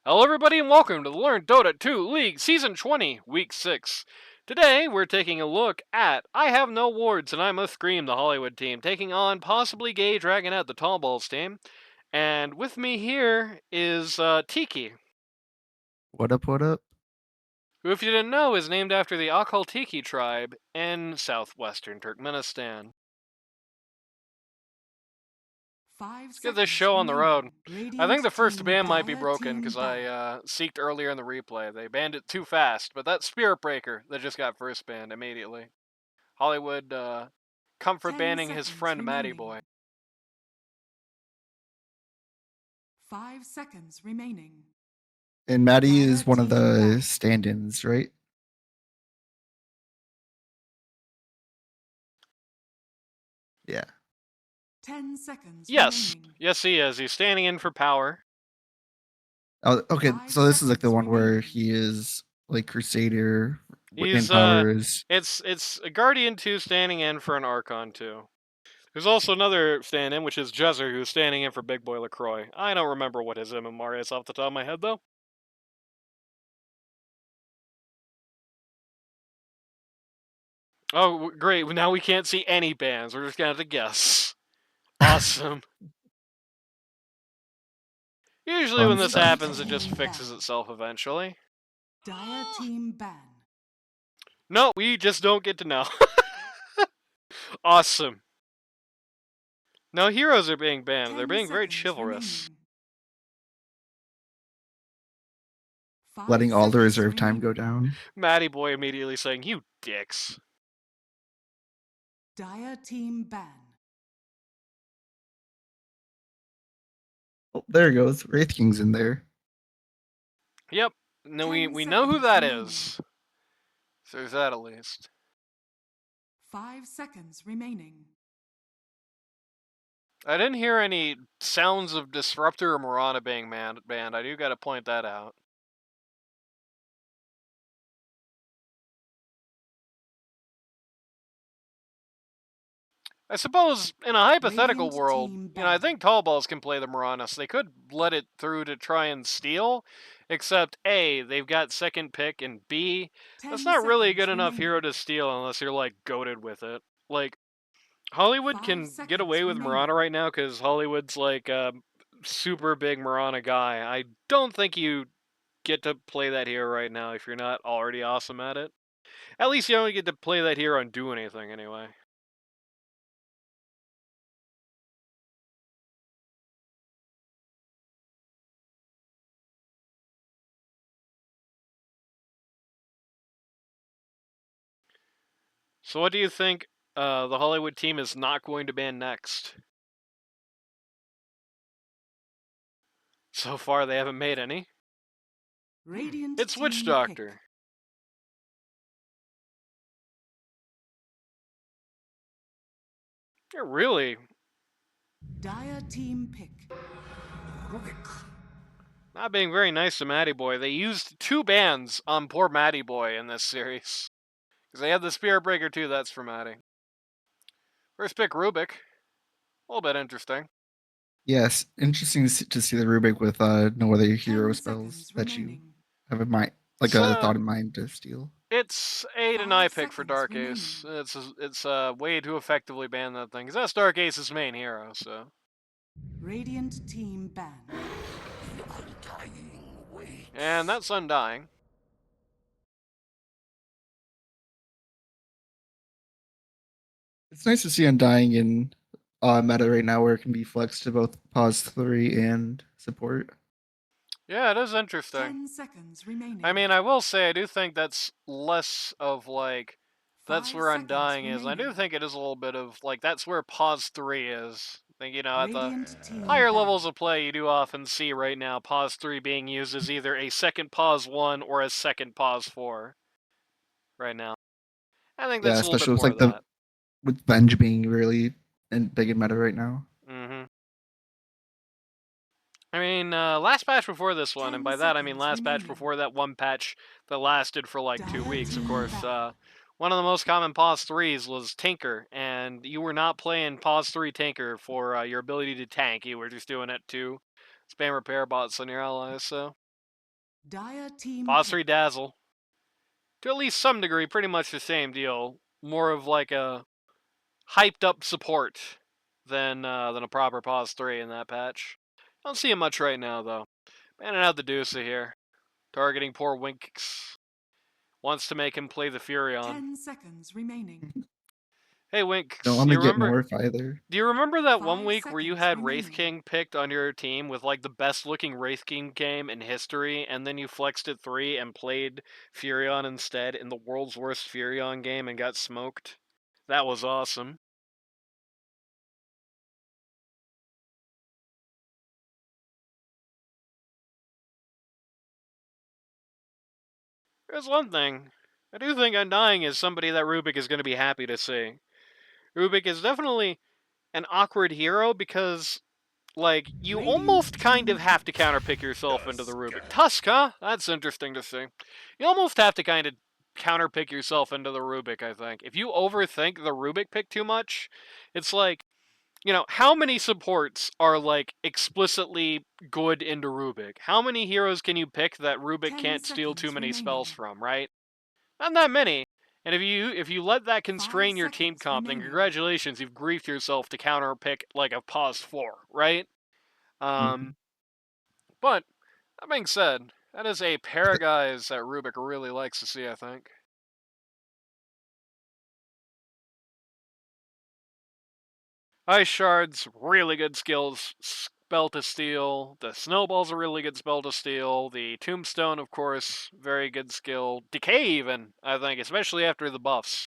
Hello everybody and welcome to the Learn Dota 2 League Season 20, Week 6. Today we're taking a look at I Have No Wards and I Must Scream, the Hollywood team, taking on possibly gay Dragonet, the Tallballz team. And with me here is Tiki, What up, what up? who if you didn't know is named after the Akhaltiki tribe in southwestern Turkmenistan. Let's get this show on the road. I think the first ban might be broken because I seeked earlier in the replay. They banned it too fast, but that Spirit Breaker that just got first banned immediately. Hollywood comfort banning his friend Matty Boy. 5 seconds remaining. And Maddie is one of the stand-ins, right? Yeah. 10 seconds Yes, remaining. yes he is. He's standing in for power. Oh, okay. 5 So this is like the seconds one where remaining. he is like Crusader in He's powers. it's a Guardian 2 standing in for an Archon 2. There's also another stand-in, which is Jezzer, who's standing in for Big Boy LaCroix. I don't remember what his MMR is off the top of my head, though. Oh, great. Now we can't see any bans. We're just gonna have to guess. Awesome. Usually when Fun this stuff. happens, it just fixes itself eventually. Dire team ban. No, we just don't get to know. Awesome. No heroes are being banned. They're being very chivalrous. Letting all the reserve time go down. Matty Boy immediately saying, "You dicks." Dire team ban. Oh, there it goes. Wraith King's in there. Yep. No, we 10 know who seconds that remaining. is. So there's that at least. 5 seconds remaining. I didn't hear any sounds of Disruptor or Mirana being banned. I do gotta point that out. I suppose in a hypothetical Radiant world, team I ban. think Tallballz can play the Mirana, so they could let it through to try and steal. Except A, they've got second pick, and B, 10 that's not really a seconds good enough hero remaining. to steal unless you're like goated with it. Like Hollywood 5 can get away seconds with remaining. Mirana right now because Hollywood's like a super big Mirana guy. I don't think you get to play that hero right now if you're not already awesome at it. At least you don't get to play that hero and do anything anyway. So what do you think the Hollywood team is not going to ban next? So far, they haven't made any. Radiant It's Witch team pick. Doctor. You're really Dire team pick. not being very nice to Matty Boy. They used 2 bans on poor Matty Boy in this series. Because they had the Spirit Breaker too, that's for Matty. First pick, Rubik. A little bit interesting. Yes. Interesting to see the Rubik with no other 10 hero spells seconds that you remaining. have in mind, like a So thought in mind to steal. it's a 5 deny pick for seconds Dark remaining. Ace. It's a way to effectively ban that thing. Because that's Dark Ace's main hero, so. Radiant team ban. And that's Undying. It's nice to see Undying in meta right now where it can be flexed to both pause 3 and support. Yeah, it is interesting. 10 seconds remaining. I mean, I will say I do think that's less of like that's 5 where seconds Undying is. And I do remaining. think it is a little bit of like that's where pause 3 is. I think at the Radiant team higher ban. levels of play you do often see right now pause 3 being used as either a second pause 1 or a second pause 4 right now. I think Yeah, that's a little bit especially with more of like the that. with Venge being really big in meta right now. Mhm. I mean, last patch before this one, and 10 by that I mean seconds last patch remaining. before that one patch that lasted for like 2 Dire weeks, of team course, ban. one of the most common pause 3s was Tinker, and you were not playing pause 3 Tinker for your ability to tank, you were just doing it to spam repair bots on your allies, so. Dire team Pause 3 pick. Dazzle. To at least some degree, pretty much the same deal. More of like a hyped up support than a proper pause 3 in that patch. Don't see it much right now though. Banning out the Deuce here. Targeting poor Winks. Wants to make him play the Furion. 10 seconds remaining. Hey Don't Winks, let do me you get remember? Morph either. Do you remember that 1 5 week where you seconds had Wraith remaining. King picked on your team with like the best looking Wraith King game in history, and then you flexed at 3 and played Furion instead in the world's worst Furion game and got smoked? That was awesome. There's one thing. I do think Undying is somebody that Rubik is going to be happy to see. Rubik is definitely an awkward hero because, like, you Radiant almost kind team of have to pick. counterpick yourself into the Rubik. Tusk, huh? That's interesting to see. You almost have to kind of counterpick yourself into the Rubik, I think. If you overthink the Rubik pick too much, it's like, you know, how many supports are, like, explicitly good into Rubik? How many heroes can you pick that Rubik 10 can't steal too seconds many spells remaining. from, right? Not that many. And if you let that 5 constrain your team seconds comp, then remaining. congratulations, you've griefed yourself to counter pick like a pause 4, right? Mhm. But that being said, that is a pair of guys that Rubik really likes to see, I think. Ice Shard's really good skills, spell to steal. The Snowball's a really good spell to steal. The Tombstone, of course, very good skill. Decay even, I think, especially after the buffs.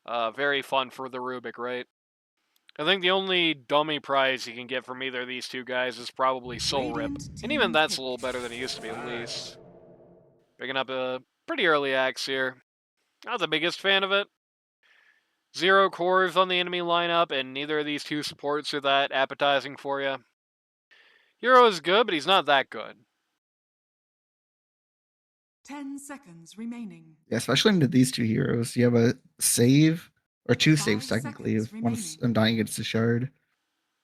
Very fun for the Rubik, right? I think the only dummy prize you can get from either of these two guys is probably Soul Rip. Radiant And even team that's pick. a little better than it used to be, at least. Picking up a pretty early axe here. Not the biggest fan of it. 0 cores on the enemy lineup, and neither of these two supports are that appetizing for you. Hero is good, but he's not that good. 10 seconds remaining. Yeah, especially into these two heroes. You have a save, or two 5 saves technically, seconds if once remaining. Undying gets the shard.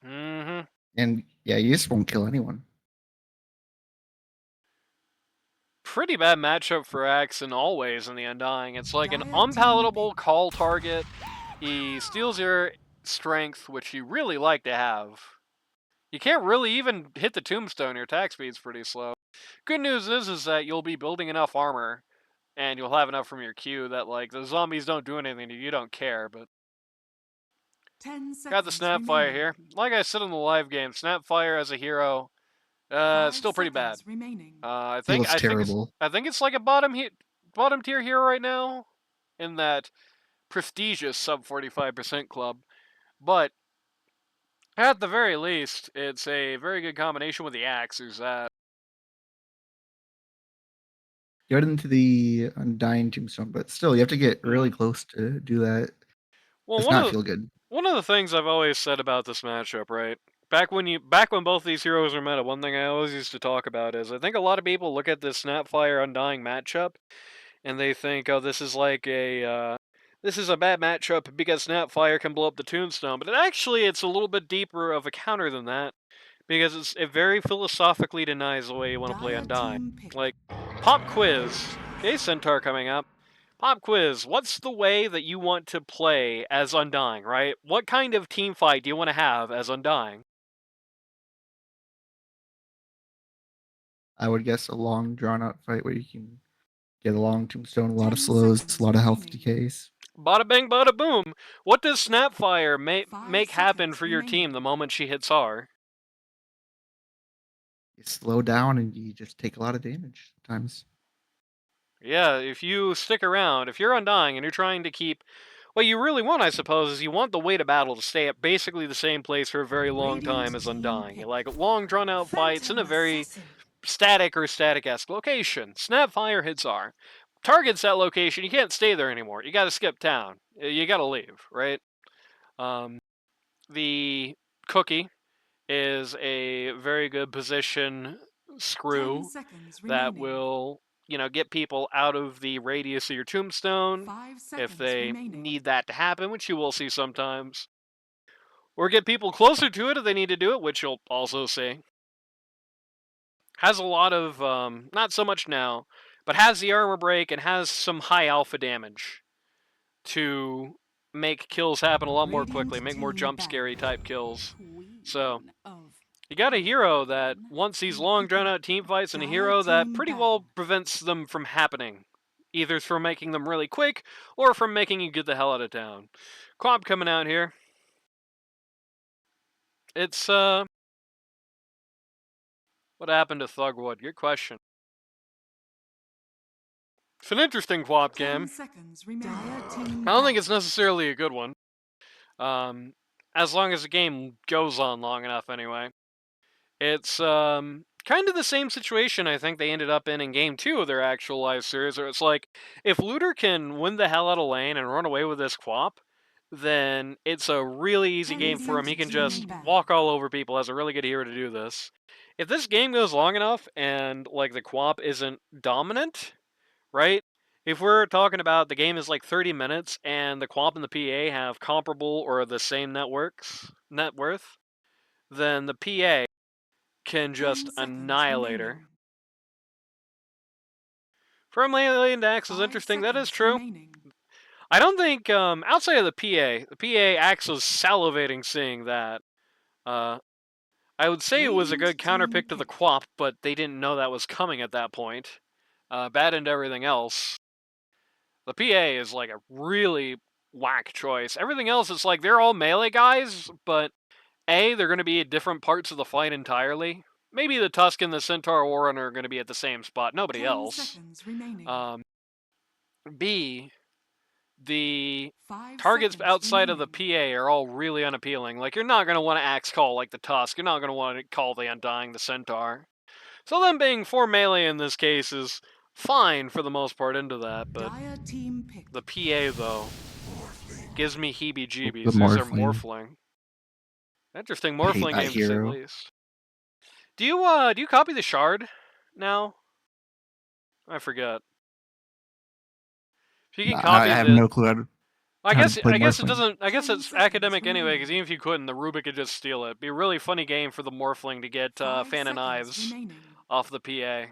Mm-hmm. And yeah, you just won't kill anyone. Pretty bad matchup for Axon always in the Undying. It's like an Dire unpalatable team pick. call target. He steals your strength, which you really like to have. You can't really even hit the Tombstone. Your attack speed's pretty slow. Good news is that you'll be building enough armor, and you'll have enough from your Q that, like, the zombies don't do anything to you. You don't care, but 10 got the seconds Snapfire remaining. here. Like I said in the live game, Snapfire as a hero, 5 still pretty bad. seconds remaining. I think Feels terrible. it's like a bottom tier hero right now, in that prestigious sub 45% club. But at the very least, it's a very good combination with the axe. There's that. Get into the Undying Tombstone, but still, you have to get really close to do that. Well, Does not feel good. one of the things I've always said about this matchup, right? Back when both these heroes are meta, one thing I always used to talk about is I think a lot of people look at this Snapfire Undying matchup and they think, oh, this is like this is a bad matchup because Snapfire can blow up the Tombstone. But it's a little bit deeper of a counter than that because it very philosophically denies the way you want to play Dire Undying. team pick. Like, pop quiz. Okay, Centaur coming up. Pop quiz. What's the way that you want to play as Undying, right? What kind of team fight do you want to have as Undying? I would guess a long, drawn out fight where you can get a long Tombstone, a lot 10 of slows, seconds a lot of health remaining. decays. Bada bang, bada boom. What does Snapfire 5 make happen seconds for your team remaining. the moment she hits R? You slow down and you just take a lot of damage sometimes. Yeah, if you stick around, if you're Undying and you're trying to keep... What you really want, I suppose, is you want the weight of battle to stay at basically the same place for a very long time Radiant as team Undying. You pick. like long, drawn-out fights in a Phantom very assassin. static or static-esque location. Snapfire hits R. Targets that location, you can't stay there anymore. You gotta skip town. You gotta leave, right? The Cookie is a very good position 10 screw seconds that remaining. will, get people out of the radius of your Tombstone 5 if seconds they remaining. need that to happen, which you will see sometimes. Or get people closer to it if they need to do it, which you'll also see. has a lot of, not so much now, but has the armor break and has some high alpha damage to make kills happen a lot more quickly, make more jump scary type kills. So, you got a hero that wants these long drawn out team fights and a hero that pretty well prevents them from happening. Either from making them really quick or from making you get the hell out of town. Quab coming out here. It's, what happened to Thugwood? Good question. It's an interesting Quab game. I don't think it's necessarily a good one. As long as the game goes on long enough anyway. It's, kind of the same situation I think they ended up in Game 2 of their actual live series, where it's like, if Looter can win the hell out of lane and run away with this Quap, then it's a really easy game for him. He can just walk all over people, has a really good hero to do this. If this game goes long enough and, like, the Quap isn't dominant, right? If we're talking about the game is like 30 minutes and the Quap and the PA have comparable or the same net worth, then the PA can just annihilate her. From Alien Axe is interesting. That is true. I don't think, outside of the PA Axe was salivating seeing that. I would say it was a good counterpick to the Quap, but they didn't know that was coming at that point. Bad into everything else. The PA is like a really whack choice. Everything else is like, they're all melee guys, but A, they're going to be at different parts of the fight entirely. Maybe the Tusk and the Centaur Warren are going to be at the same spot, nobody else. B, the targets outside of the PA are all really unappealing. Like, you're not going to want to axe call like the Tusk. You're not going to want to call the Undying, the Centaur. So them being 4 melee in this case is fine for the most part into that, but the PA, though, gives me heebie-jeebies. These are Morphling. Interesting Morphling games, to say the least. Do you copy the Shard now? I forget. If you can copy I have no clue. I guess it doesn't. I guess it's academic anyway, because even if you couldn't, the Rubik could just steal it. Be a really funny game for the Morphling to get Fan of Knives off the PA.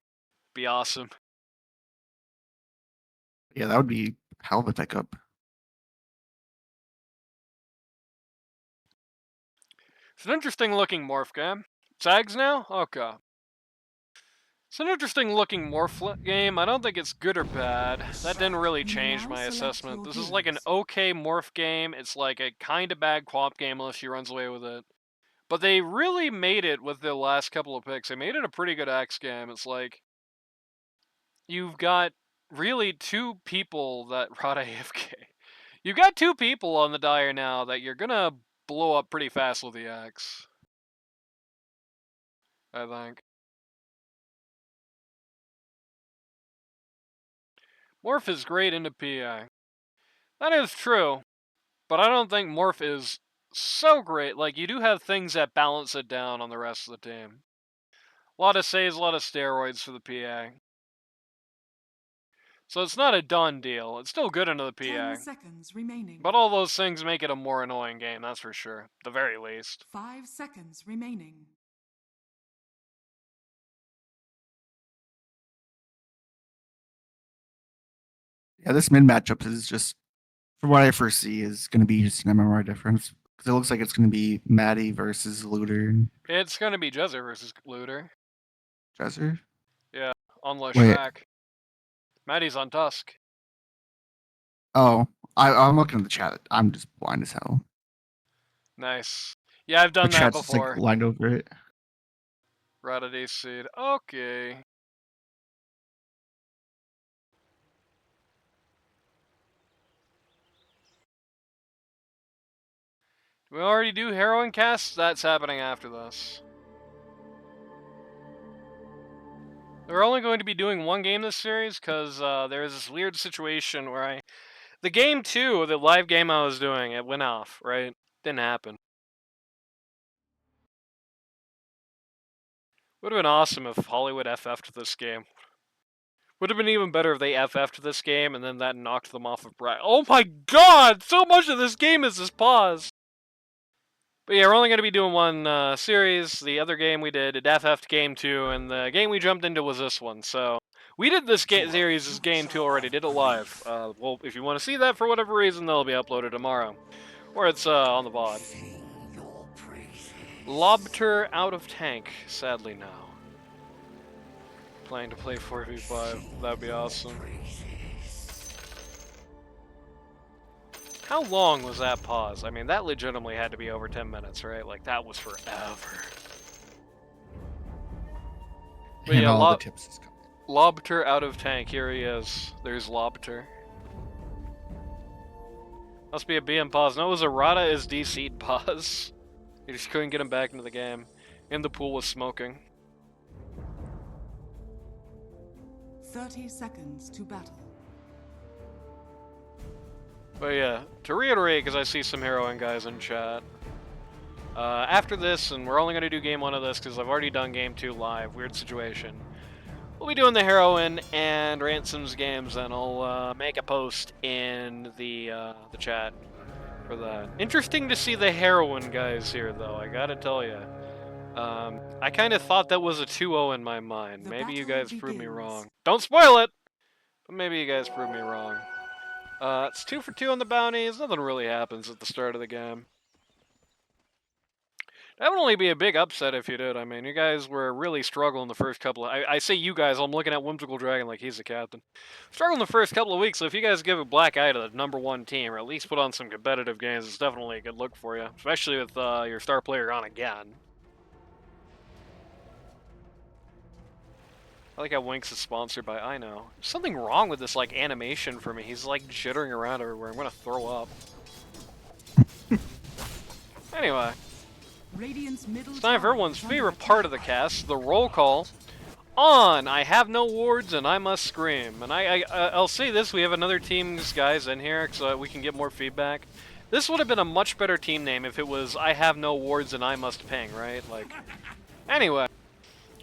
Be awesome. Yeah, that would be a hell of a pickup. It's an interesting looking morph game. Zags now? Okay. It's an interesting looking morph game. I don't think it's good or bad. That didn't really change my assessment. This is like an okay morph game. It's like a kind of bad Quap game unless she runs away with it. But they really made it with the last couple of picks. They made it a pretty good X game. It's like, you've got really 2 people that rot AFK. You've got 2 people on the Dire now that you're gonna blow up pretty fast with the X. I think. Morph is great into PI. That is true, but I don't think Morph is so great. Like, you do have things that balance it down on the rest of the team. A lot of saves, a lot of steroids for the PA. So it's not a done deal. It's still good into the PA. 10 seconds remaining. But all those things make it a more annoying game, that's for sure. At the very least. 5 seconds remaining. Yeah, this mid matchup is just, from what I first see, is going to be just an MMR difference. Because it looks like it's going to be Maddie versus Looter. It's going to be Jezzer versus Looter. Jezzer? Yeah, on Leshrac. Maddie's on Tusk. Oh, I'm looking at the chat. I'm just blind as hell. Nice. Yeah, I've done that before. Just, like, lined over it. Radaday's Seed. Okay. Do we already do heroin casts? That's happening after this. We're only going to be doing 1 game this series because there's this weird situation where the game 2, the live game I was doing, it went off, right? Didn't happen. Would have been awesome if Hollywood FF'd this game. Would have been even better if they FF'd this game and then that knocked them off of bracket. Oh my god! So much of this game is this pause! But yeah, we're only going to be doing one series. The other game we did, FF Game 2, and the game we jumped into was this one. So we did this series as Game 2 already, did it live. Well, if you want to see that for whatever reason, they'll be uploaded tomorrow. Or it's on the VOD. Lobter out of tank, sadly now. Planning to play 4v5, that'd be awesome. How long was that pause? I mean, that legitimately had to be over 10 minutes, right? Like, that was forever. But And yeah, all the tips is coming. Lobter out of tank, here he is. There's Lobter. Must be a BM pause. No, it was a Rada is DC'd pause. You just couldn't get him back into the game. And the pool was smoking. 30 seconds to battle. But yeah, to reiterate, because I see some heroine guys in chat. After this, and we're only going to do game 1 of this because I've already done game 2 live, weird situation. We'll be doing the heroine and Ransom's games, and I'll make a post in the chat for that. Interesting to see the heroine guys here, though, I gotta tell you. I kind of thought that was a 2-0 in my mind. Maybe you guys proved me wrong. Don't spoil it! But maybe you guys proved me wrong. It's 2 for 2 on the bounties. Nothing really happens at the start of the game. That would only be a big upset if you did. I mean, you guys were really struggling the first couple of... I say you guys, I'm looking at Whimsical Dragon like he's the captain. Struggling the first couple of weeks, so if you guys give a black eye to the #1 team, or at least put on some competitive games, it's definitely a good look for you. Especially with your star player on again. I like how Winx is sponsored by I Know. There's something wrong with this, like, animation for me. He's, like, jittering around everywhere. I'm gonna throw up. Anyway. It's time for everyone's favorite part of the cast, the roll call. On, I have no wards and I must scream. And I'll say this, we have another team's guys in here so that we can get more feedback. This would have been a much better team name if it was I have no wards and I must ping, right? Like, anyway.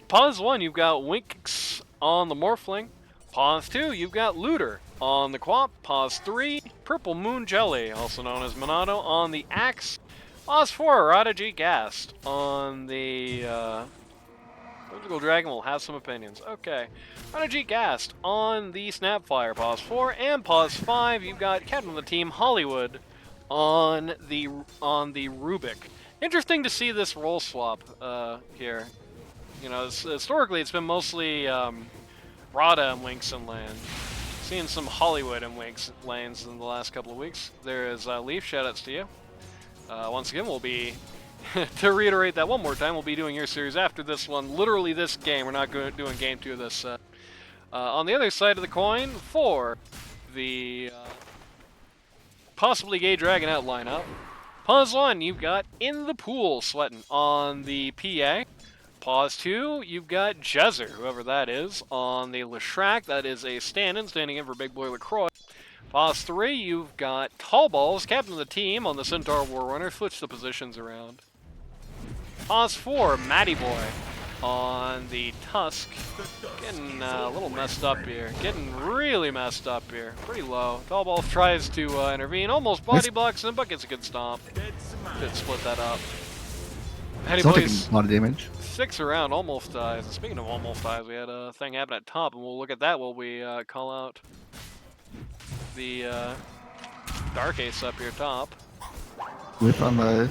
Pause 1, you've got Winx on the Morphling. Pause 2, you've got Looter on the Quap. Pause 3, Purple Moon Jelly, also known as Monado, on the Axe. Pause 4, Radaji Gast on the Whimsical Dragon will have some opinions. Okay. Radaji Gast on the Snapfire. Pause 4. And pause 5, you've got captain of the team, Hollywood, on the Rubik. Interesting to see this role swap here. You know, historically it's been mostly Rada and Winx in lane. Seeing some Hollywood and Winx lanes in the last couple of weeks. There is Leaf, shoutouts to you. Once again, we'll be, to reiterate that one more time, we'll be doing your series after this one. Literally this game. We're not doing game 2 of this set. On the other side of the coin, for the possibly gay Dragonet lineup, pause 1, you've got In the Pool sweating on the PA. Pause 2, you've got Jezzer, whoever that is, on the Leshrac. That is a stand-in, standing in for Big Boy LaCroix. Pause 3, you've got Tallballz, captain of the team, on the Centaur Warrunner. Switch the positions around. Pause 4, Matty Boy on the Tusk. Getting a little messed up here. Getting really messed up here. Pretty low. Tallballz tries to intervene, almost body blocks him, but gets a good stomp. Could split that up. Matty Boy's a lot of damage. 6 around, almost dies. And speaking of almost dies, we had a thing happen at top, and we'll look at that while we call out the Dark Ace up here top. Whip on the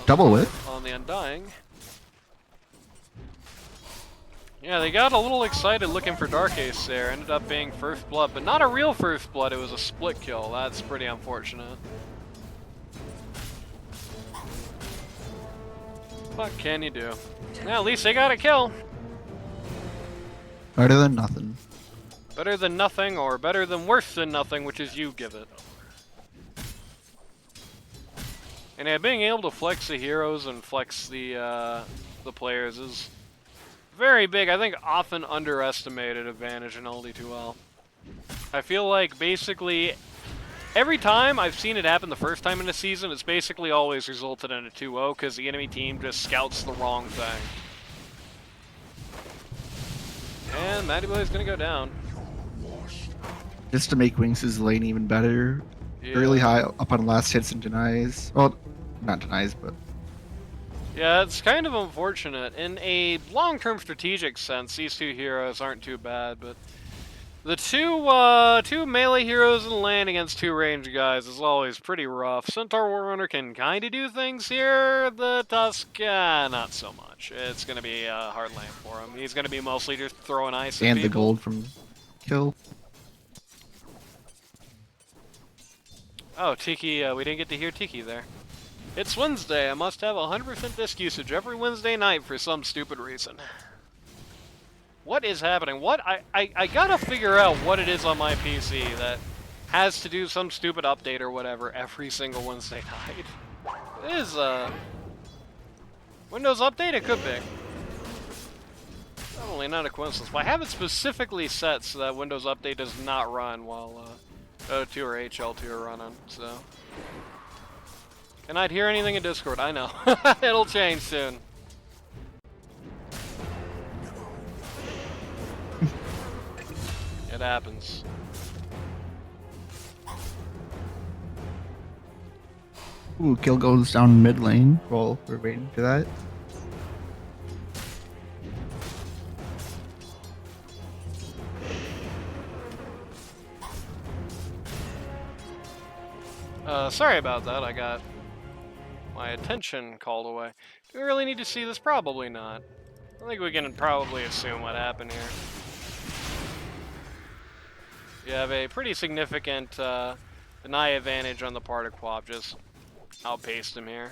double whip. On the Undying. Yeah, they got a little excited looking for Dark Ace there. Ended up being first blood, but not a real first blood. It was a split kill. That's pretty unfortunate. What can you do? Yeah, at least they got a kill. Better than nothing. Better than nothing, or better than worse than nothing, which is you give it. And yeah, being able to flex the heroes and flex the players is very big. I think often underestimated advantage in LD2L. I feel like basically every time I've seen it happen the first time in a season, it's basically always resulted in a 2-0 because the enemy team just scouts the wrong thing. And Matty Boy's gonna go down. Just to make Winx's lane even better, Yeah. really high up on last hits and denies. Well, Not nice, but Yeah, it's kind of unfortunate. In a long-term strategic sense, these two heroes aren't too bad, but the two melee heroes in lane against two range guys is always pretty rough. Centaur Warrunner can kind of do things here. The Tusk, not so much. It's going to be a hard lane for him. He's going to be mostly just throwing ice at and the people. gold from kill. Oh, Tiki, we didn't get to hear Tiki there. It's Wednesday. I must have 100% disk usage every Wednesday night for some stupid reason. What is happening? What? I gotta figure out what it is on my PC that has to do some stupid update or whatever every single Wednesday night. It is, Windows Update? It could be. Probably not a coincidence, but I have it specifically set so that Windows Update does not run while, O2 or HL2 are running, so... Can I hear anything in Discord? I know. It'll change soon. It happens. Ooh, kill goes down mid lane. Well, we're waiting for that. Sorry about that. I got my attention called away. Do we really need to see this? Probably not. I think we can probably assume what happened here. You have a pretty significant deny advantage on the part of Quap. Just outpaced him here.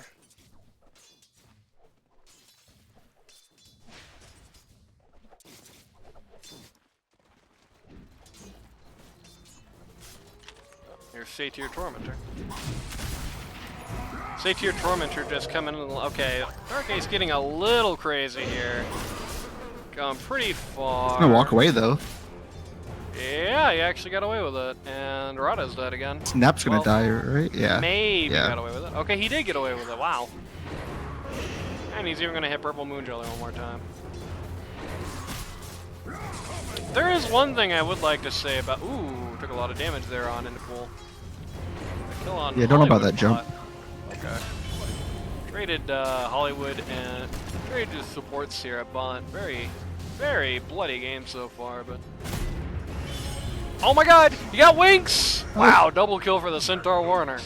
Here's Satyr Tormentor. Satyr Tormentor just coming in. Okay, Dark Ace getting a little crazy here. Going pretty far. He's gonna walk away though. Yeah, he actually got away with it. And Rada's dead again. Snap's gonna die, right? Yeah. Maybe Yeah. got away with it. Okay, he did get away with it. Wow. And he's even gonna hit Purple Moon Jelly one more time. There is one thing I would like to say about... Ooh, took a lot of damage there on into pool. Kill on Yeah, don't know about Hollywood that jump. bot. Okay. Traded Hollywood and traded his supports here at bot. Very, very bloody game so far, but... Oh my god! You got Winks! Wow, double kill for the Centaur Warner.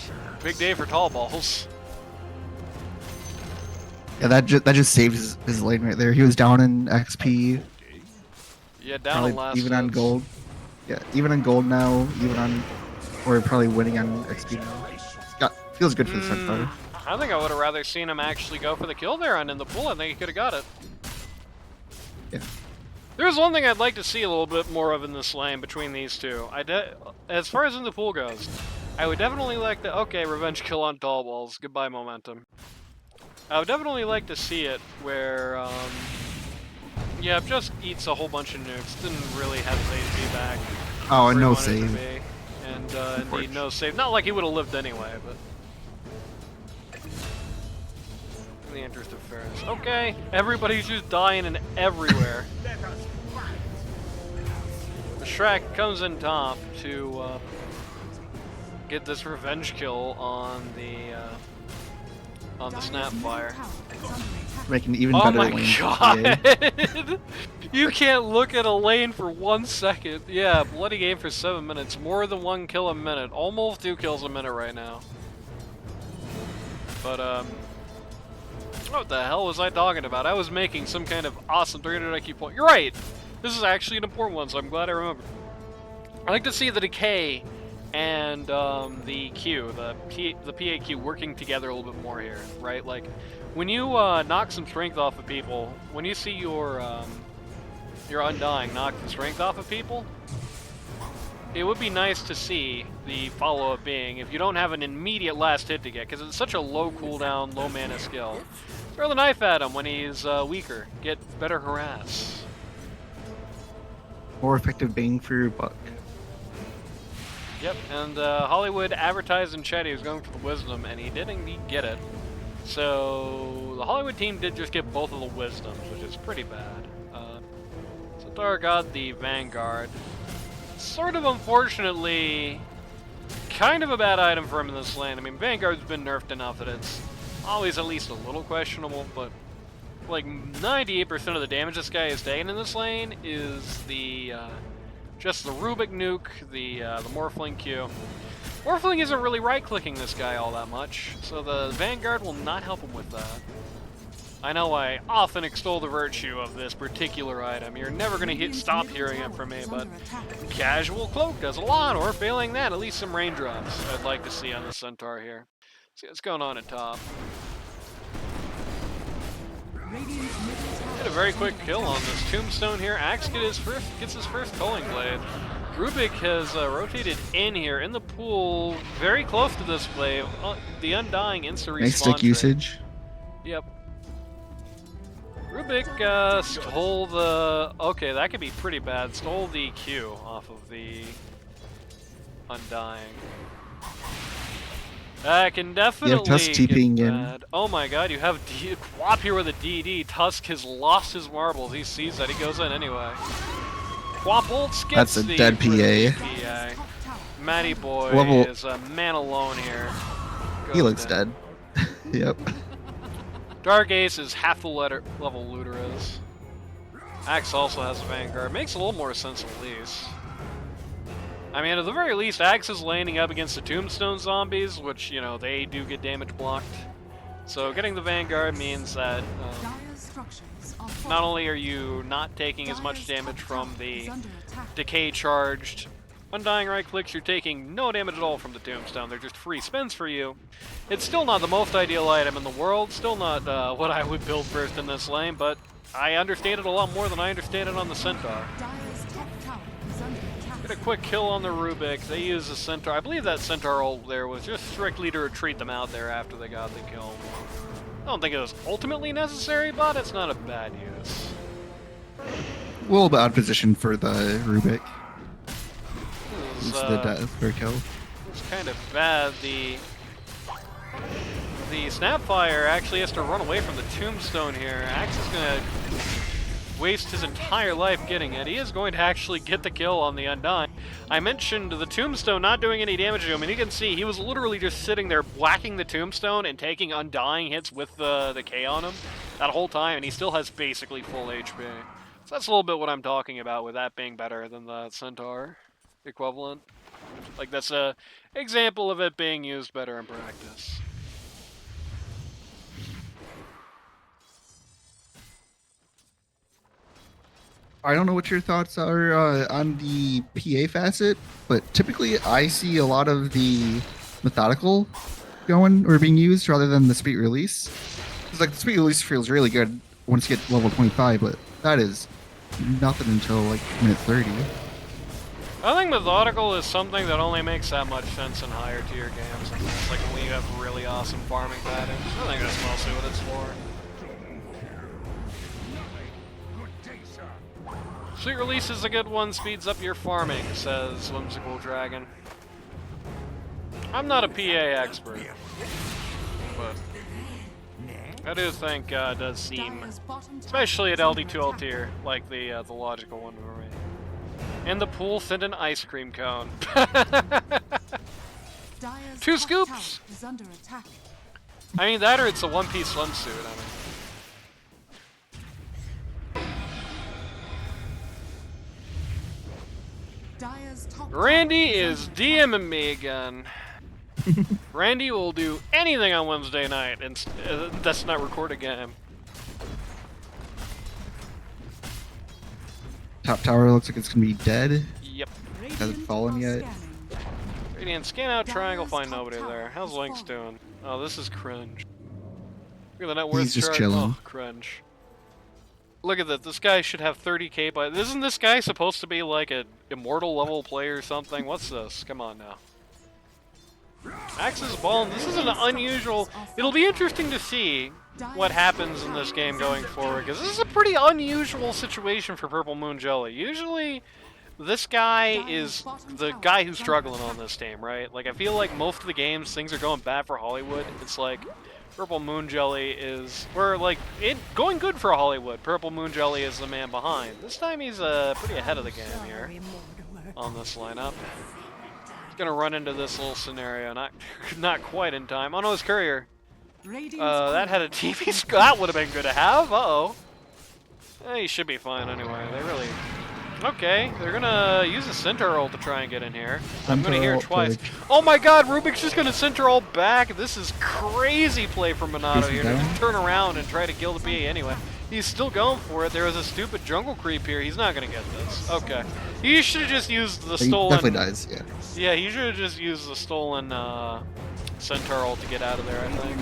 Big day for Tallballz. Yeah, that just saved his lane right there. He was down in XP. Yeah, down on last even on hits. gold. Yeah, even on gold now. Even on, or probably winning on XP now. Feels good for the Centaur. I think I would have rather seen him actually go for the kill there and in the pool. I think he could have got it. Yeah. There's one thing I'd like to see a little bit more of in this lane between these two. As far as in the pool goes, I would definitely like to... Okay, revenge kill on Tallballz. Goodbye, momentum. I would definitely like to see it where, yeah, just eats a whole bunch of nukes. Didn't really hesitate to be back. Oh, where and he no wanted to save. be. And indeed, no save. Not like he would have lived anyway, but... In the interest of fairness. Okay, everybody's just dying and everywhere. The Shrek comes in top to get this revenge kill on the Snapfire. Making even Oh better my lane. for god! You can't look at a lane for 1 second. Yeah, bloody game for 7 minutes. More than 1 kill a minute. Almost 2 kills a minute right now. But, what the hell was I talking about? I was making some kind of awesome 300 IQ point. You're right! This is actually an important one, so I'm glad I remembered. I like to see the decay and the Q, the PAQ working together a little bit more here, right? Like, when you knock some strength off of people, when you see your Undying knock the strength off of people, it would be nice to see the follow-up being, if you don't have an immediate last hit to get, because it's such a low cooldown, low mana skill, throw the knife at him when he's weaker, get better harass. More effective bang for your buck. Yep, and Hollywood advertised in chat he was going for the wisdom, and he did indeed get it. So the Hollywood team did just get both of the wisdoms, which is pretty bad. Centaur got the Vanguard. Sort of unfortunately, kind of a bad item for him in this lane. I mean, Vanguard's been nerfed enough that it's always at least a little questionable, but like 98% of the damage this guy is taking in this lane is the just the Rubik nuke, the Morphling Q. Morphling isn't really right-clicking this guy all that much, so the Vanguard will not help him with that. I know I often extol the virtue of this particular item. You're never going to stop hearing it from me, but Casual Cloak does a lot, or failing that, at least some raindrops I'd like to see on the Centaur here. See what's going on at top. Get a very quick kill on this Tombstone here. Axe gets his first Culling Blade. Rubik has rotated in here in the pool, very close to this play. The Undying insta-respawn. Nice stick usage. Yep. Rubik stole the... Okay, that could be pretty bad. Stole the Q off of the Undying. That can definitely Tusk TPing get in. bad. Oh my god, you have Quap here with a DD. Tusk has lost his marbles. He sees that. He goes in anyway. Quapbolts gets That's a the dead PA. Matty Boy is a man alone here. He looks dead. Yep. Dark Ace is half the level Looter is. Axe also has a Vanguard. Makes a little more sense at least. I mean, at the very least, Axe is laning up against the Tombstone zombies, which, you know, they do get damage blocked. So getting the Vanguard means that not only are you not taking as much damage from the decay-charged Undying right-clicks, you're taking no damage at all from the Tombstone. They're just free spins for you. It's still not the most ideal item in the world, still not what I would build first in this lane, but I understand it a lot more than I understand it on the Centaur. Get a quick kill on the Rubik. They use the Centaur. I believe that Centaur ult there was just strictly to retreat them out there after they got the kill. I don't think it was ultimately necessary, but it's not a bad use. A little bit odd position for the Rubik. It's the death for kill. It's kind of bad. The Snapfire actually has to run away from the Tombstone here. Axe is going to waste his entire life getting it. He is going to actually get the kill on the Undying. I mentioned the Tombstone not doing any damage to him, and you can see he was literally just sitting there whacking the Tombstone and taking Undying hits with the K on him that whole time, and he still has basically full HP. So that's a little bit what I'm talking about with that being better than the Centaur equivalent. Like, that's a example of it being used better in practice. I don't know what your thoughts are on the PA facet, but typically I see a lot of the methodical going or being used rather than the speed release. It's like the speed release feels really good once you get level 25, but that is nothing until like minute 30. I think methodical is something that only makes that much sense in higher tier games. It's like when you have really awesome farming patterns. I think that's mostly what it's for. Sweet Release is a good one, speeds up your farming, says Whimsical Dragon. I'm not a PA expert, but I do think it does seem, especially at LD2L tier, like the logical one for me. In the pool, send an ice cream cone. 2 scoops! I mean, that or it's a one-piece swimsuit, I mean. Randy is DMing me again. Randy will do anything on Wednesday night, and that's not record a game. Top tower looks like it's gonna be dead. Yep. Hasn't fallen yet. Radiant, scan out triangle, find nobody there. How's Lynx doing? Oh, this is cringe. Look at the net worth He's just chart. chilling. Oh, cringe. Look at that. This guy should have 30k by... Isn't this guy supposed to be like an immortal level player or something? What's this? Come on now. Axe's ball. This is an unusual... It'll be interesting to see what happens in this game going forward, because this is a pretty unusual situation for Purple Moon Jelly. Usually, this guy is the guy who's struggling on this team, right? Like, I feel like most of the games, things are going bad for Hollywood. It's like... Purple Moon Jelly is, going good for Hollywood. Purple Moon Jelly is the man behind. This time he's pretty ahead of the game here on this lineup. He's gonna run into this little scenario, not quite in time. Oh no, his courier. That had a TV screen. That would have been good to have. Uh-oh. He should be fine anyway. They really... Okay, they're gonna use a Centaur ult to try and get in here. I'm gonna hear it twice. Oh my god, Rubik's just gonna Centaur ult back. This is crazy play from Minato here to just turn around and try to kill the PA anyway. He's still going for it. There was a stupid jungle creep here. He's not gonna get this. Okay. He should have just used the stolen... He definitely dies, yeah. Yeah, he should have just used the stolen Centaur ult to get out of there, I think.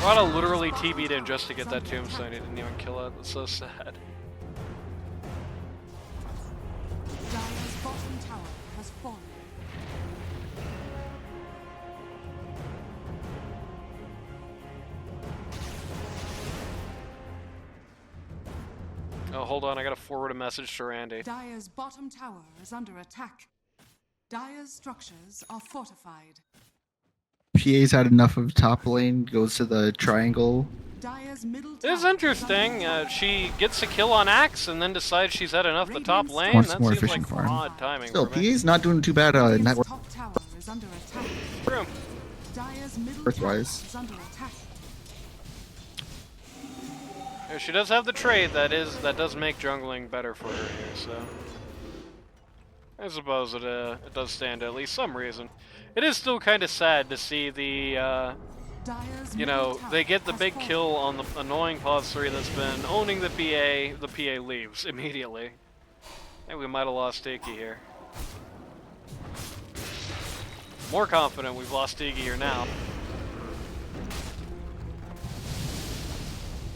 Rada literally TB'd him just to get that tombstone. He didn't even kill it. That's so sad. Dire's bottom tower has fallen. Oh, hold on. I gotta forward a message to Randy. Dire's bottom tower is under attack. Dire's structures are fortified. PA's had enough of top lane, goes to the triangle. Dire's middle It is tower interesting. She gets a kill on Axe and then decides she's had enough of the top lane. Wants That more seems like efficient farm. odd timing. Still, for me. PA's not doing too bad in that Radiant's top tower is under attack. True. Dire's middle Earthwise. tower is under attack. Yeah, she does have the trait that does make jungling better for her here, so I suppose it does stand to at least some reason. It is still kind of sad to see the you know, they get the big kill on the annoying pause 3 that's been owning the PA leaves immediately. I think we might have lost Tiki here. More confident we've lost Tiki here now.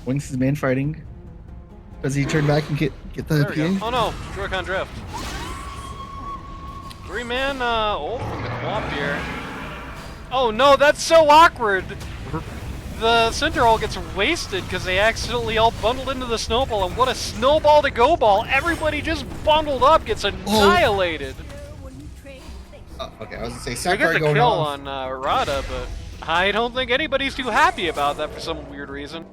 Winks is man fighting. Does he turn back and get the There we go. PA? Oh no, Joy-Con drift. 3-man ult from the Quap here. Oh no, that's so awkward! The Centaur ult gets wasted because they accidentally all bundled into the snowball, and what a snowball to go ball! Everybody just bundled up, gets annihilated! Oh, okay, I was gonna say We Sakurai get the going kill off. on Rada, but I don't think anybody's too happy about that for some weird reason.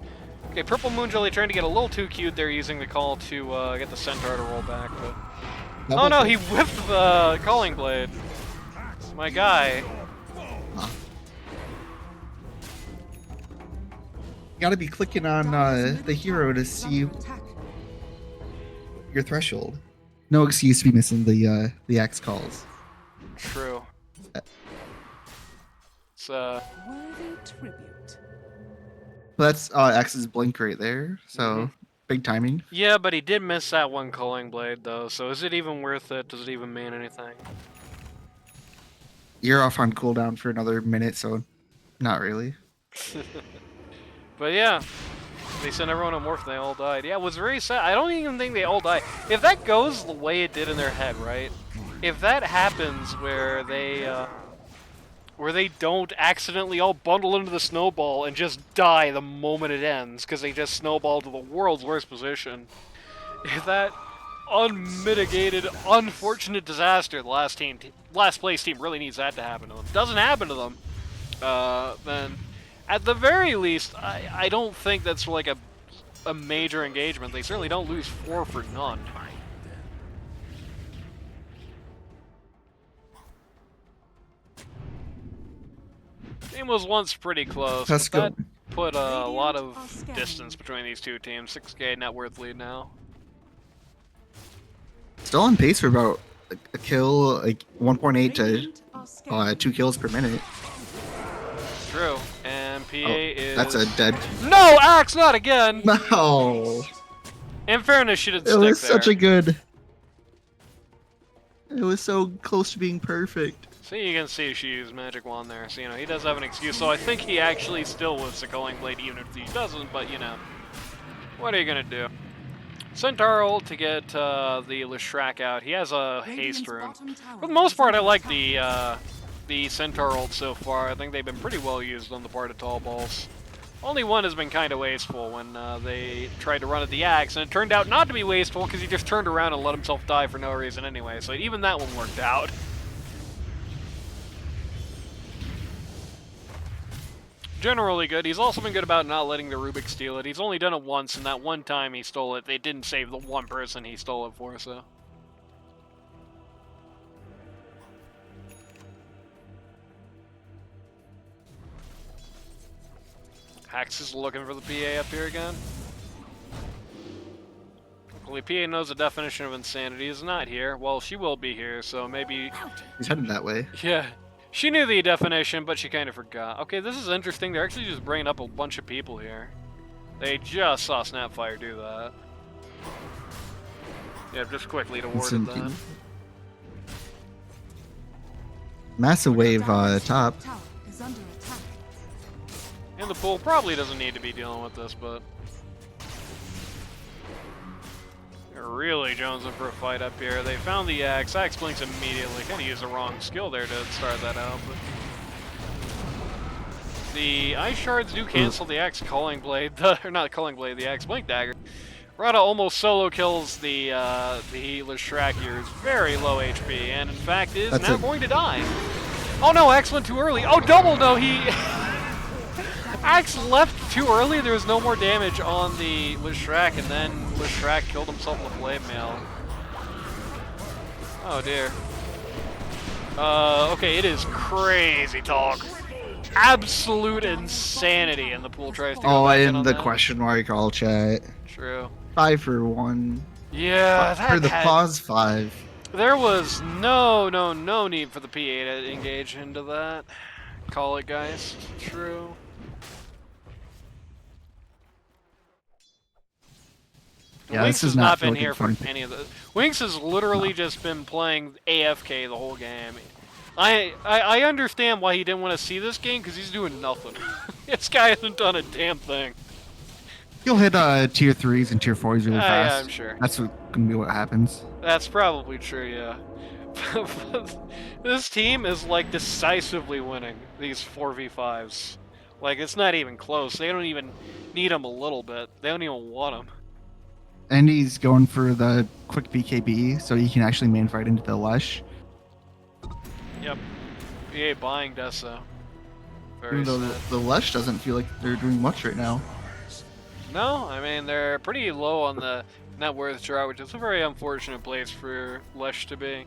Okay, Purple Moon Jelly trying to get a little too cute there using the call to get the Centaur to roll back, but... Oh no, he whiffed the Calling Blade. My guy. Huh. You gotta be clicking on the hero to see your threshold. No excuse to be missing the Axe calls. True. It's Worthy tribute. Well, that's Axe's blink right there, so big timing. yeah, but he did miss that one Calling Blade though, so is it even worth it? Does it even mean anything? You're off on cooldown for another minute, so not really. But yeah, they sent everyone on Morph and they all died. Yeah, it was very sad. I don't even think they all died. If that goes the way it did in their head, right? If that happens where they don't accidentally all bundle into the snowball and just die the moment it ends because they just snowballed to the world's worst position. If that unmitigated, unfortunate disaster the last place team really needs that to happen to them, doesn't happen to them, then at the very least, I don't think that's like a major engagement. They certainly don't lose 4 for none. Game was once pretty close, Let's but go. that put a lot of distance between these two teams. 6K net worth lead now. Still on pace for about a kill, like 1.8 to 2 kills per minute. True, and PA is... That's a dead. No, Axe, not again! No! In fairness, she didn't It stick was there. such a good. It was so close to being perfect. So you can see she used Magic Wand there, so you know, he does have an excuse, so I think he actually still was the Calling Blade even if he doesn't, but you know, what are you gonna do? Centaur ult to get the Leshrac out. He has a haste rune. For the most part, I like the Centaur ult so far. I think they've been pretty well used on the part of Tallballz. Only one has been kind of wasteful when they tried to run at the Axe, and it turned out not to be wasteful because he just turned around and let himself die for no reason anyway, so even that one worked out. Generally good. He's also been good about not letting the Rubik steal it. He's only done it once, and that one time he stole it, they didn't save the one person he stole it for, so... Pax is looking for the PA up here again. Luckily, PA knows the definition of insanity is not here. Well, she will be here, so maybe... He's headed that way. Yeah. She knew the definition, but she kind of forgot. Okay, this is interesting. They're actually just bringing up a bunch of people here. They just saw Snapfire do that. Yeah, just quickly awarded that. Massive wave top. Tower is under attack. And the pool probably doesn't need to be dealing with this, but... They're really jonesing for a fight up here. They found the axe. Axe blinks immediately. Kind of used the wrong skill there to start that out, but... The ice shards do cancel the axe calling blade, or not calling blade, the axe blink dagger. Rada almost solo kills the heatless Shrakiers, very low HP, and in fact is now going to die. Oh no, Axe went too early. Oh, double no, he... Axe left too early, there was no more damage on the Lishrak, and then Lishrak killed himself with a blade mail. Oh dear. Okay, it is crazy talk. Absolute insanity, and the pool tries to go back in on the that. question mark all chat. True. 5 for 1. Yeah, For the pause 5. There was no need for the PA to engage into that. Call it, guys. True. Yeah, Winx this is has not not been looking here for fun. any of the. Winx has literally just been playing AFK the whole game. I understand why he didn't want to see this game because he's doing nothing. This guy hasn't done a damn thing. You'll hit tier 3s and tier 4s really fast. Yeah, I'm sure. That's gonna be what happens. That's probably true, yeah. This team is like decisively winning these 4v5s. Like, it's not even close. They don't even need them a little bit. They don't even want them. And he's going for the quick BKB, so he can actually main fight into the Lush. Yep. EA buying Dessa. Very Even though sad. the Lush doesn't feel like they're doing much right now. No, I mean, they're pretty low on the net worth chart, which is a very unfortunate place for Lesh to be.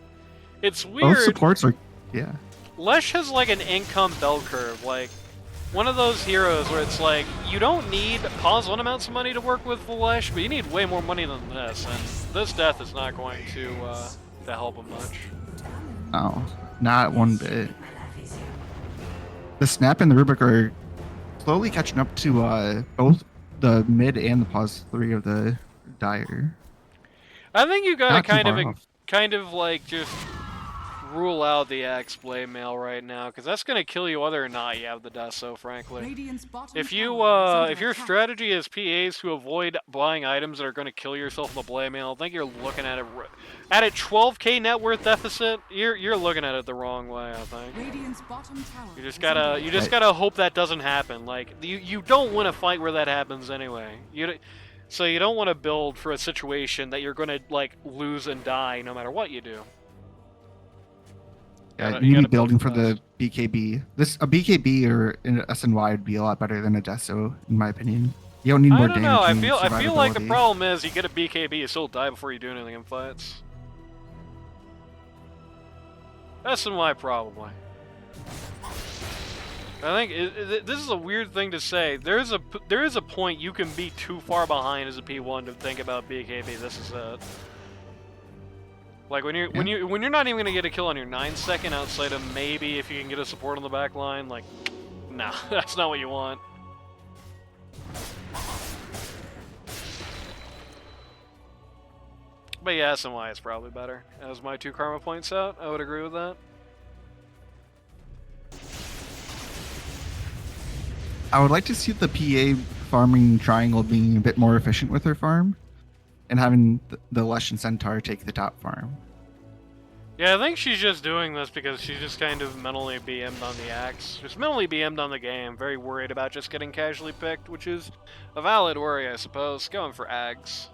It's Both weird. supports are, yeah. Lesh has like an income bell curve, like one of those heroes where it's like, you don't need pause one amounts of money to work with the Lesh, but you need way more money than this, and this death is not going to help him much. Oh, not one bit. The Snap and the Rubik are slowly catching up to both the mid and the pause 3 of the Dire. I think you gotta Not too far off. kind of like just rule out the Axe Blade Mail right now, because that's gonna kill you whether or not you have the Deso, frankly. Radiant's bottom If you tower is if under your attack. strategy is PAs to avoid buying items that are gonna kill yourself in the Blade Mail, I think you're looking at it at a 12k net worth deficit. You're looking at it the wrong way, I think. Radiant's bottom tower You just is under gotta hope that doesn't happen. Like you don't want to fight where that happens anyway. So you don't want to build for a situation that you're gonna like lose and die no matter what you do. Yeah, You you need to gotta be building build for the BKB. A BKB or an SNY would be a lot better than a Deso, in my opinion. You don't need more I don't damage. know. and I feel like the survivability. problem is you get a BKB, you still die before you do anything in fights. That's my probably. I think this is a weird thing to say. There is a point you can be too far behind as a P1 to think about BKB. This is it. Like when you're not even gonna get a kill on your 9-second outside of maybe if you can get a support on the back line. Like, nah, that's not what you want. But yeah, SNY is probably better. As my 2 karma points out, I would agree with that. I would like to see the PA farming triangle being a bit more efficient with her farm, and having the Lush and Centaur take the top farm. Yeah, I think she's just doing this because she's just kind of mentally BM'd on the axe. Just mentally BM'd on the game. Very worried about just getting casually picked, which is a valid worry, I suppose. Going for Ags.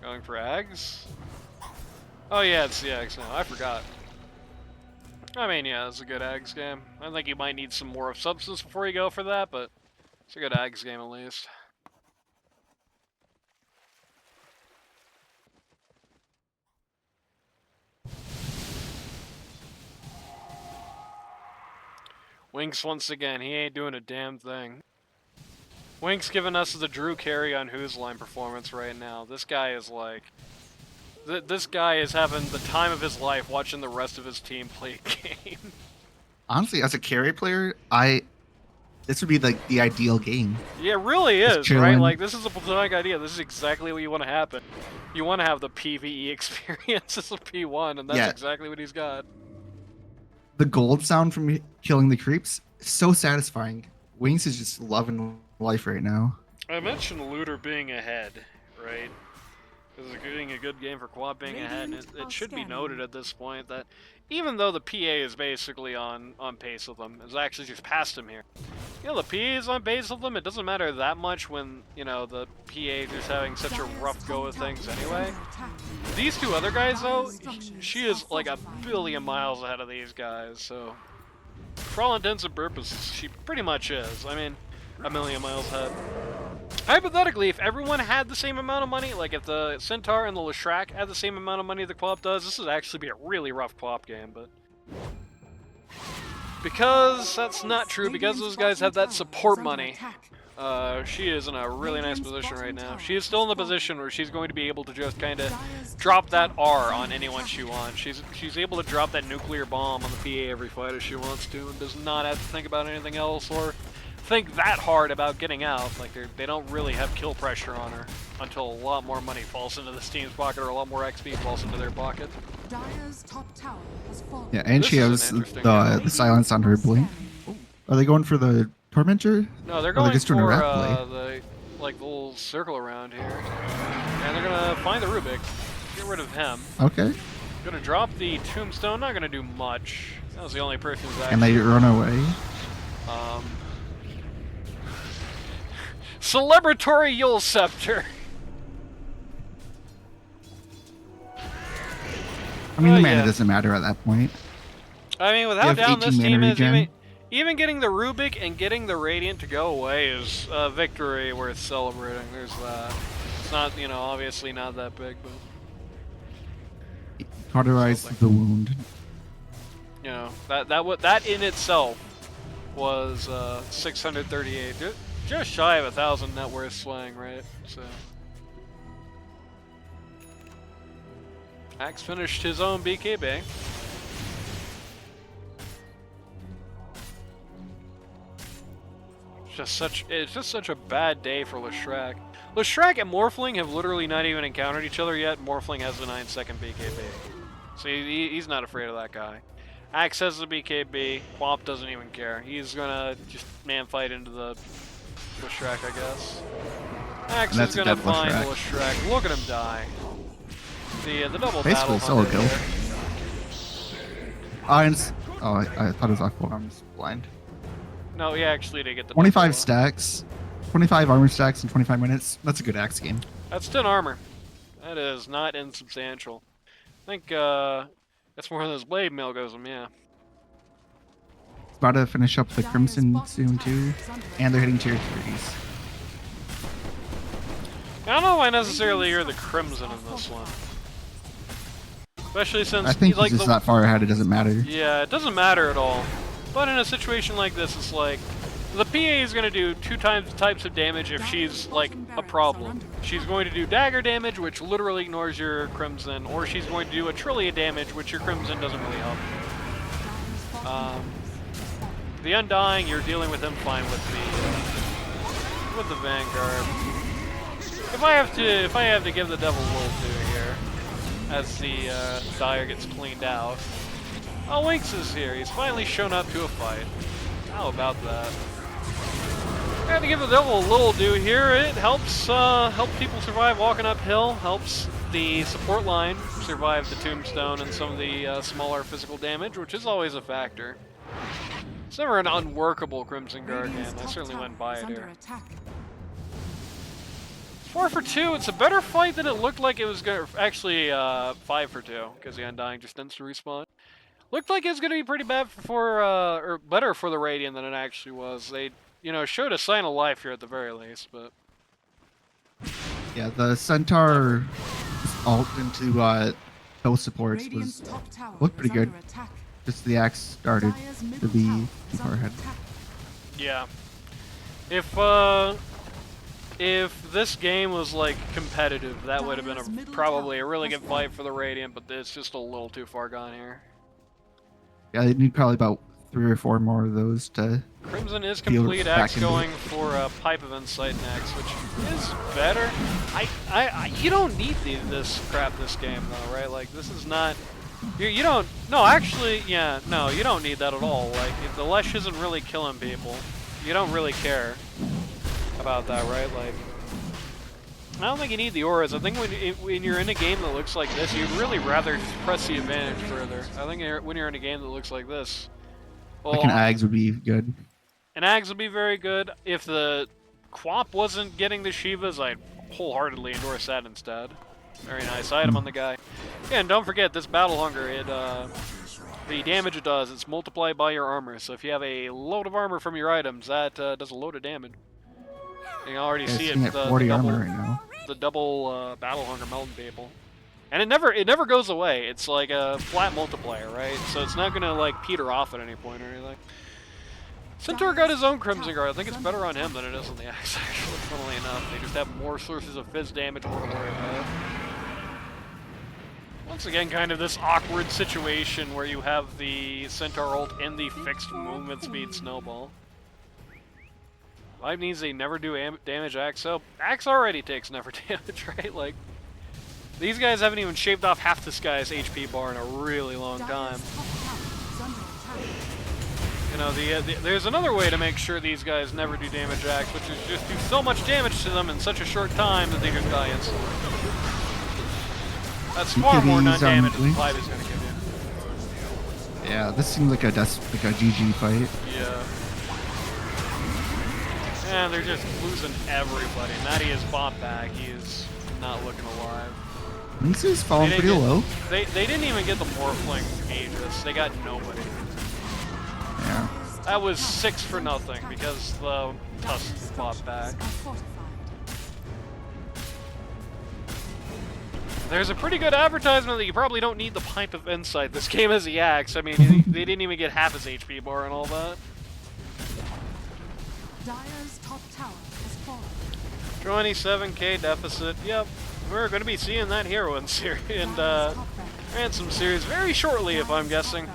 Going for Ags? Oh yeah, it's the Ags now. I forgot. I mean, yeah, it's a good Ags game. I think you might need some more of substance before you go for that, but it's a good Ags game at least. Winks once again, he ain't doing a damn thing. Winks giving us the Drew carry on Who's Line performance right now. This guy is like... This guy is having the time of his life watching the rest of his team play a game. Honestly, as a carry player, this would be like the ideal game. Yeah, it really is, right? chilling. Like, this is a platonic idea. This is exactly what you want to happen. You want to have the PvE experience as a P1, and that's exactly what he's got. The gold sound from killing the creeps, so satisfying. Wings is just loving life right now. I mentioned Looter being ahead, right? This is being a good game for Quad being ahead, and it should be noted at this point that even though the PA is basically on pace with them, it's actually just past him here. You know, the PA is on pace with them, it doesn't matter that much when, you know, the PA is just having such a rough go of things anyway. These two other guys, though, she is like a billion miles ahead of these guys, so for all intents and purposes, she pretty much is. I mean, a million miles ahead. Hypothetically, if everyone had the same amount of money, like if the Centaur and the Leshrac had the same amount of money the Co-op does, this would actually be a really rough Co-op game, but... Because that's not true, because those guys have that support money, she is in a really nice position right now. She is still in the position where she's going to be able to just kind of drop that R on anyone she wants. She's able to drop that nuclear bomb on the PA every fight if she wants to, and does not have to think about anything else, or think that hard about getting out. Like, they don't really have kill pressure on her until a lot more money falls into this team's pocket, or a lot more XP falls into their pocket. Dire's top tower has fallen. Yeah, and she has the silence on her blink. Are they going for the Tormentor? No, they're going just for doing a the little circle around here. And they're gonna find the Rubik, get rid of him. Okay. Gonna drop the Tombstone, not gonna do much. That was the only person who's actually... And they run away. Celebratory Yule Scepter. I mean, the mana doesn't matter at that point. I mean, with how down this team is, regen. even getting the Rubik and getting the Radiant to go away is a victory worth celebrating. There's that. It's not, you know, obviously not that big, but... Cauterize the wound. You know, that in itself was 638. Just shy of 1,000 net worth slaying, right? So... Axe finished his own BKB. It's just such a bad day for Leshrac. Leshrac and Morphling have literally not even encountered each other yet. Morphling has the 9-second BKB. So he's not afraid of that guy. Axe has the BKB. Womp doesn't even care. He's gonna just man fight into the Leshrac, I guess. Axe is gonna find Leshrac. Look at him die. The double basically battle solo kill. I thought it was Aqua. I'm just blind. No, he actually did get the 25 stacks, 25 armor stacks in 25 minutes. That's a good axe game. That's 10 armor. That is not insubstantial. I think that's more than his blade mail goes him, yeah. It's about to finish up the Crimson soon too, and they're hitting tier 3s. I don't know why necessarily you're the Crimson in this one. Especially since... I think like, he's just that far ahead, it doesn't matter. Yeah, it doesn't matter at all. But in a situation like this, it's like... The PA is going to do two types of damage if she's, like, a problem. She's going to do dagger damage, which literally ignores your Crimson, or she's going to do a Trillia damage, which your Crimson doesn't really help. The Undying, you're dealing with him fine with the Vanguard. If I have to give the devil a little too here, as the Dire gets cleaned out. Oh, Winks is here. He's finally shown up to a fight. How about that? I have to give the devil a little due here. It helps people survive walking uphill. Helps the support line survive the Tombstone and some of the smaller physical damage, which is always a factor. It's never an unworkable Crimson Guardian. I certainly wouldn't buy it here. 4 for 2, it's a better fight than it looked like it was going to... Actually, 5 for 2, because the Undying just tends to respawn. Looked like it was going to be pretty bad or better for the Radiant than it actually was. They, you know, showed a sign of life here at the very least, but... Yeah, the Centaur ult into both supports looked pretty good. Just the axe started Dire's to middle be tower is far under ahead. attack. Yeah. If this game was like competitive, that would have been probably a really good fight for the Radiant, but it's just a little too far gone here. Yeah, they need probably about 3 or 4 more of those to Crimson is feel complete. back Axe into going it. for a Pipe of Insight next, which is better. You don't need this crap this game though, right? Like this is not. You don't. No, actually, yeah, no, you don't need that at all. Like if the Lesh isn't really killing people, you don't really care about that, right? Like. I don't think you need the auras. I think when you're in a game that looks like this, you'd really rather just press the advantage further. I think when you're in a game that looks like this, well, Like an Ags would be good. an Ags would be very good. If the Quap wasn't getting the Shivas, I'd wholeheartedly endorse that instead. Very nice item on the guy. Yeah, and don't forget this Battle Hunger. The damage it does, it's multiplied by your armor. So if you have a load of armor from your items, that does a load of damage. You can already see it. It's at 40 armor right now. The double Battle Hunger melting people. And it never goes away. It's like a flat multiplier, right? So it's not gonna like peter off at any point or anything. Centaur got his own Crimson Guard. I think it's better on him than it is on the Axe, actually, funnily enough. They just have more sources of fizz damage more to worry about. Once again, kind of this awkward situation where you have the Centaur ult in the fixed movement speed snowball. Vibe means they never do damage Axe, so Axe already takes never damage, right? Like, these guys haven't even shaved off half this guy's HP bar in a really long time. You know, there's another way to make sure these guys never do damage Axe, which is just do so much damage to them in such a short time that they just die instantly. That's far more non-damage than Vibe is going to give you. Yeah, this seems like a GG fight. Yeah. And they're just losing everybody. Matty is bought back. He is not looking alive. Lynx is falling pretty low. They didn't even get the Morphling Aegis. They got nobody. Yeah. That was 6 for nothing because the Tusk bought back. There's a pretty good advertisement that you probably don't need the Pipe of Insight. This game has the Axe. I mean, they didn't even get half his HP bar and all that. Dire's top tower has fallen. 27k deficit. Yep, we're going to be seeing that hero in Ransom series very shortly, if I'm guessing.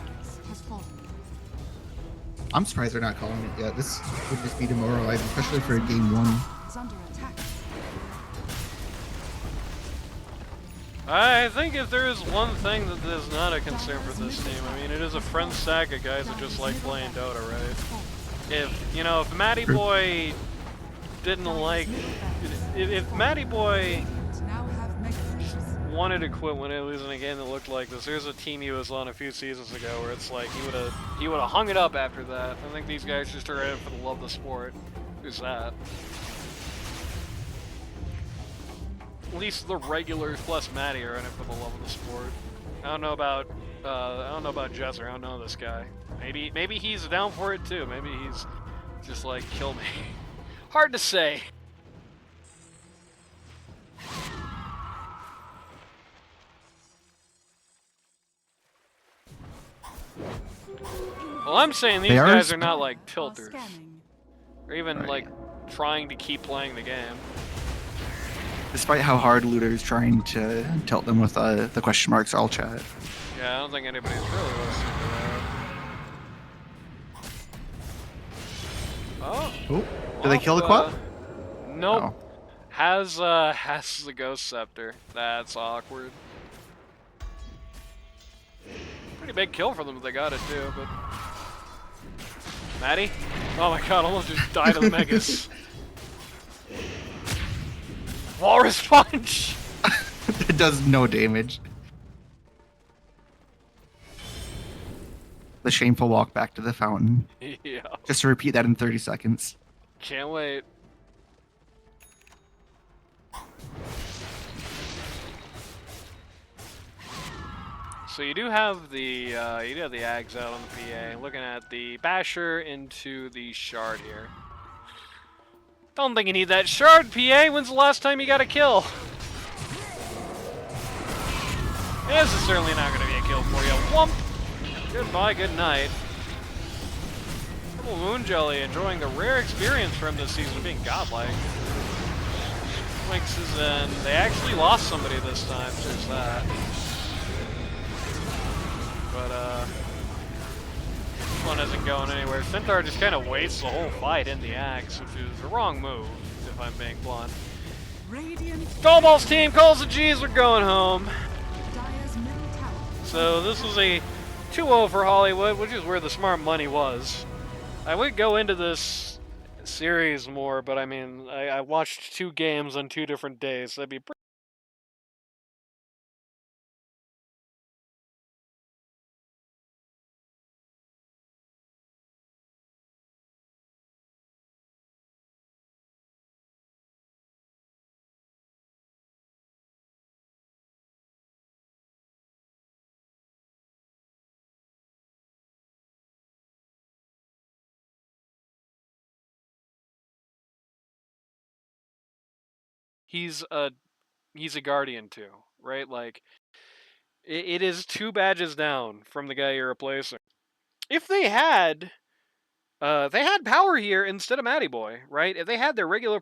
I'm surprised they're not calling it yet. This would just be demoralizing, especially for game 1. Is under attack. I think if there is one thing that is not a concern for this team, I mean, it is a friend stack of guys that just like playing Dota, right? If Matty Boy didn't like, if Matty Boy Now have mega wanted to quit when he was in a game that looked like this, there's a team he was on a few seasons ago where it's like he would have hung it up after that. I think these guys just are in it for the love of the sport. Who's that? At least the regulars plus Matty are in it for the love of the sport. I don't know about Jesser. I don't know this guy. Maybe he's down for it too. Maybe he's just like, kill me. Hard to say. Well, I'm saying these guys are not like tilters, or even like trying to keep playing the game. Despite how hard Looter is trying to tilt them with the question marks all chat. Yeah, I don't think anybody's really listening to that. Oh. Did they kill the Quap? Nope. Oh. Has the Ghost Scepter. That's awkward. Pretty big kill for them if they got it too, but... Matty? Oh my god, almost just died of the Megas. Walrus Punch! It does no damage. The shameful walk back to the fountain. Yeah. Just to repeat that in 30 seconds. Can't wait. So you do have the Ags out on the PA. Looking at the Basher into the Shard here. Don't think you need that Shard, PA. When's the last time you got a kill? This is certainly not going to be a kill for you. Whomp! Goodbye, good night. Purple Moon Jelly enjoying the rare experience from this season of being godlike. Winx is in. They actually lost somebody this time, so there's that. But, this one isn't going anywhere. Centaur just kind of wastes the whole fight in the axe, which is the wrong move, if I'm being blunt. Radiant Tallballz team calls the G's, we're going home. Dire's middle tower. So this was a 2-0 for Hollywood, which is where the smart money was. I would go into this series more, but I mean, I watched 2 games on 2 different days, so that'd be pretty. He's a guardian too, right? Like it is 2 badges down from the guy you're replacing. If they had power here instead of Matty Boy, right? If they had their regular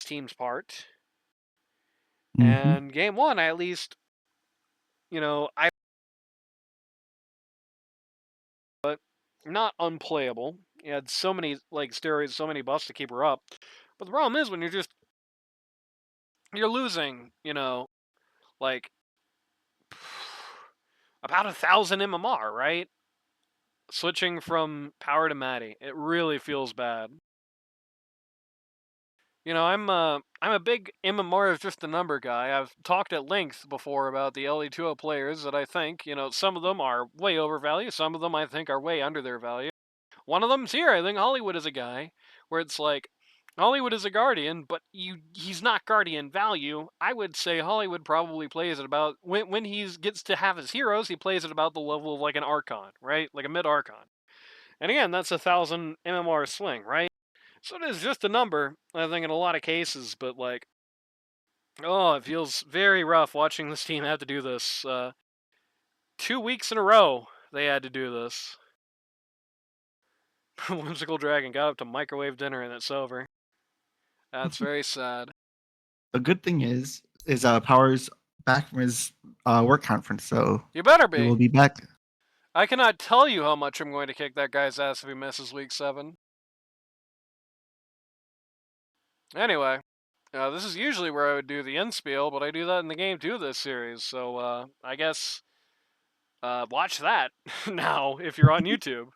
team's part, and game 1, I at least, but not unplayable. He had so many steroids, so many buffs to keep her up. But the problem is when you're losing, like about 1,000 MMR, right? Switching from power to Matty, it really feels bad. I'm a big MMR is just a number guy. I've talked at length before about the LD2L players that I think, some of them are way overvalued, some of them I think are way under their value. One of them's here. I think Hollywood is a guy where it's like Hollywood is a guardian, but he's not guardian value. I would say Hollywood probably plays at about when he gets to have his heroes, he plays at about the level of like an Archon, right? Like a mid Archon. And again, that's 1,000 MMR swing, right? So it is just a number, I think, in a lot of cases, but like, oh, it feels very rough watching this team have to do this. 2 weeks in a row, they had to do this. Whimsical Dragon got up to microwave dinner and it's over. That's very sad. The good thing is Power's back from his work conference, so You better he will be. be back. I cannot tell you how much I'm going to kick that guy's ass if he misses week 7. Anyway, this is usually where I would do the end spiel, but I do that in the game too this series, so I guess watch that now if you're on YouTube.